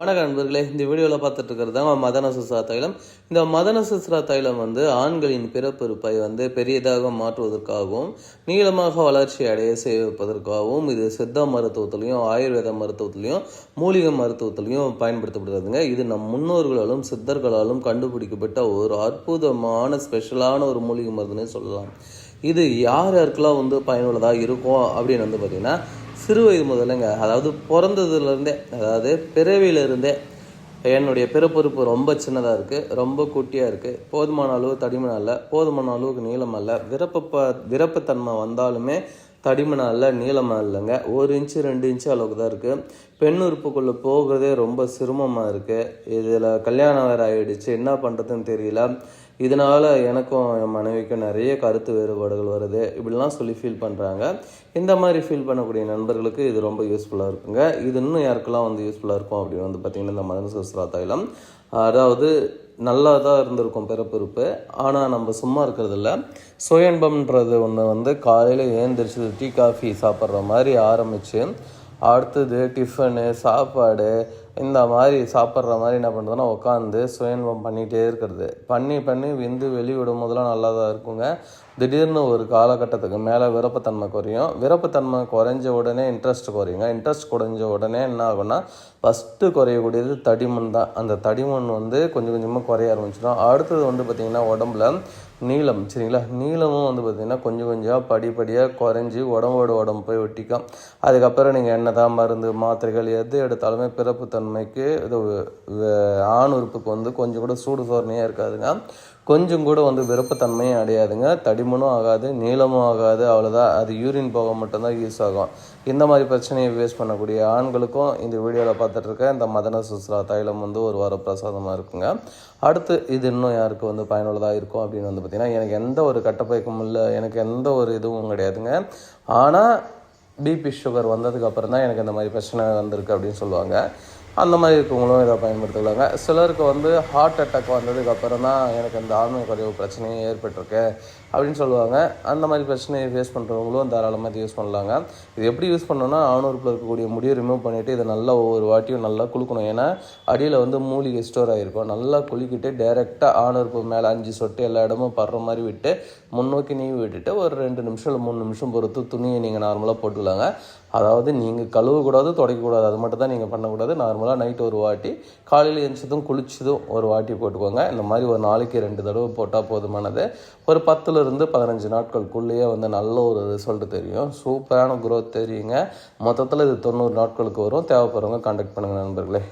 வணக்கம் நண்பர்களே, இந்த வீடியோவில் பார்த்துட்டு இருக்கிறது தான் மதன சுஸ்ரா தைலம். இந்த மதன சுஸ்ரா தைலம் ஆண்களின் பிறப்புறுப்பை பெரியதாக மாற்றுவதற்காகவும் நீளமாக வளர்ச்சி அடைய செய்வதற்காகவும் இது சித்த மருத்துவத்திலையும் ஆயுர்வேத மருத்துவத்திலையும் மூலிகை மருத்துவத்திலையும் பயன்படுத்தப்படுறதுங்க. இது நம் முன்னோர்களாலும் சித்தர்களாலும் கண்டுபிடிக்கப்பட்ட ஒரு அற்புதமான ஸ்பெஷலான ஒரு மூலிகை மருந்துன்னே சொல்லலாம். இது யார் யாருக்கெல்லாம் பயனுள்ளதாக இருக்கும் அப்படின்னு பார்த்தீங்கன்னா, சிறு வயது முதலுங்க, அதாவது பிறந்ததுலேருந்தே, அதாவது பிறவியிலிருந்தே என்னுடைய பிறப்புறுப்பு ரொம்ப சின்னதாக இருக்குது, ரொம்ப குட்டியாக இருக்குது, போதுமான அளவு தடிமன் அல்ல, போதுமான அளவுக்கு நீளம் அல்ல, விரப்புத்தன்மை வந்தாலுமே தடிமன் அல்ல, நீளமாக இல்லைங்க, 1 இன்ச்சு 2 இன்ச்சு அளவுக்கு தான் இருக்குது. பெண் உறுப்புக்குள்ளே போகிறதே ரொம்ப சிரமமாக இருக்குது. இதில் கல்யாணம் வேறு ஆகிடுச்சு, என்ன பண்ணுறதுன்னு தெரியல. இதனால் எனக்கும் என் மனைவிக்கும் நிறைய கருத்து வேறுபாடுகள் வருது, இப்படிலாம் சொல்லி ஃபீல் பண்ணுறாங்க. இந்த மாதிரி ஃபீல் பண்ணக்கூடிய நண்பர்களுக்கு இது ரொம்ப யூஸ்ஃபுல்லாக இருக்குங்க. இது இன்னும் யாருக்கெல்லாம் யூஸ்ஃபுல்லாக இருக்கும் அப்படின்னு பார்த்திங்கன்னா, இந்த மதன சுஸ்ரா தைலம், அதாவது நல்லா தான் இருந்திருக்கும் பிறப்புறுப்பு, ஆனால் நம்ம சும்மா இருக்கிறதில்ல. சுயன்பம்ன்றது ஒன்று காலையில் ஏந்திரிச்சு டீ காஃபி சாப்பிட்ற மாதிரி ஆரம்பித்து, அடுத்தது டிஃபனு சாப்பாடு இந்த மாதிரி சாப்பிட்ற மாதிரி என்ன பண்ணுறதுன்னா, உட்காந்து சுயன்பம் பண்ணிகிட்டே இருக்கிறது. பண்ணி வெளிவிடும் போதெல்லாம் நல்லா தான் இருக்குங்க. திடீர்னு ஒரு காலகட்டத்துக்கு மேலே விருப்பத்தன்மை குறையும். விருப்பத்தன்மை குறைஞ்ச உடனே இன்ட்ரெஸ்ட் குறையுங்க. இன்ட்ரெஸ்ட் குறைஞ்ச உடனே என்ன ஆகுன்னா, ஃபஸ்ட்டு குறையக்கூடியது தடிமன் தான். அந்த தடிமன் கொஞ்சம் கொஞ்சமாக குறைய ஆரம்பிச்சிடும். அடுத்தது பார்த்திங்கன்னா, உடம்புல நீளம், சரிங்களா, நீளமும் பார்த்திங்கன்னா கொஞ்சம் கொஞ்சம் படிப்படியாக குறைஞ்சி உடம்பு போய் ஒட்டிக்கும். அதுக்கப்புறம் நீங்கள் என்ன தான் மருந்து மாத்திரைகள் எது எடுத்தாலுமே பிறப்புத்தன்மைக்கு இது ஆண் உறுப்புக்கு கொஞ்சம் கூட சூடு சோர்னையாக இருக்காதுங்க. கொஞ்சம் கூட விருப்பத்தன்மையும் அடையாதுங்க. தடிமனும் ஆகாது, நீளமும் ஆகாது, அவ்வளோதான். அது யூரின் போக மட்டும்தான் யூஸ் ஆகும். இந்த மாதிரி பிரச்சனையை ஃபேஸ் பண்ணக்கூடிய ஆண்களுக்கும் இந்த வீடியோவில் பார்த்துட்ருக்க இந்த மதன சுஸ்ரா தைலம் ஒரு வரப்பிரசாதமாக இருக்குங்க. அடுத்து இது இன்னும் யாருக்கு பயனுள்ளதாக இருக்கும் அப்படின்னு பார்த்திங்கன்னா, எனக்கு எந்த ஒரு கட்டப்பயக்கமும் இல்லை, எனக்கு எந்த ஒரு இதுவும் கிடையாதுங்க. ஆனால் பிபி சுகர் வந்ததுக்கப்புறம் தான் எனக்கு இந்த மாதிரி பிரச்சனை வந்திருக்கு அப்படின்னு சொல்லுவாங்க. அந்த மாதிரி இருக்கவங்களும் இதை பயன்படுத்திக்கலாங்க. சிலருக்கு ஹார்ட் அட்டாக் வந்ததுக்கப்புறம் தான் எனக்கு இந்த ஆண்மை குறைவு பிரச்சனையும் ஏற்பட்டிருக்கு அப்படின்னு சொல்லுவாங்க. அந்த மாதிரி பிரச்சனையை ஃபேஸ் பண்ணுறவங்களும் தாராளமாக இது யூஸ் பண்ணலாங்க. இது எப்படி யூஸ் பண்ணணும்னா, ஆணுறுப்பில் இருக்கக்கூடிய முடியை ரிமூவ் பண்ணிவிட்டு இதை நல்லா ஒவ்வொரு வாட்டியும் நல்லா குலுக்கணும். ஏன்னா அடியில் மூலிகை ஸ்டோர் ஆகிருக்கும். நல்லா குலுக்கிட்டு டைரெக்டாக ஆணுறுப்பு மேலே 5 சொட்டு எல்லா இடமும் படுற மாதிரி விட்டு முன்னோக்கி நீவி விட்டுட்டு ஒரு 2 நிமிஷம் இல்லை 3 நிமிஷம் பொறுத்து துணியை நீங்கள் நார்மலாக போட்டுக்கலாங்க. அதாவது நீங்கள் கழுவக்கூடாது, துடைக்கக்கூடாது, அது மட்டும் தான் நீங்கள் பண்ணக்கூடாது. நார்மலாக நைட்டு ஒரு வாட்டி, காலையில் எழுந்ததும் குளிச்சதும் ஒரு வாட்டி போட்டுக்கோங்க. இந்த மாதிரி ஒரு நாளைக்கு 2 தடவை போட்டால் போதுமானது. ஒரு 10லிருந்து 15 நாட்களுக்குள்ளேயே நல்ல ஒரு ரிசல்ட் தெரியும். சூப்பரான க்ரோத் தெரியுங்க. மொத்தத்தில் இது 90 நாட்களுக்கு வரும். தேவைப்படுறவங்க கான்டாக்ட் பண்ணுங்கள் நண்பர்களே.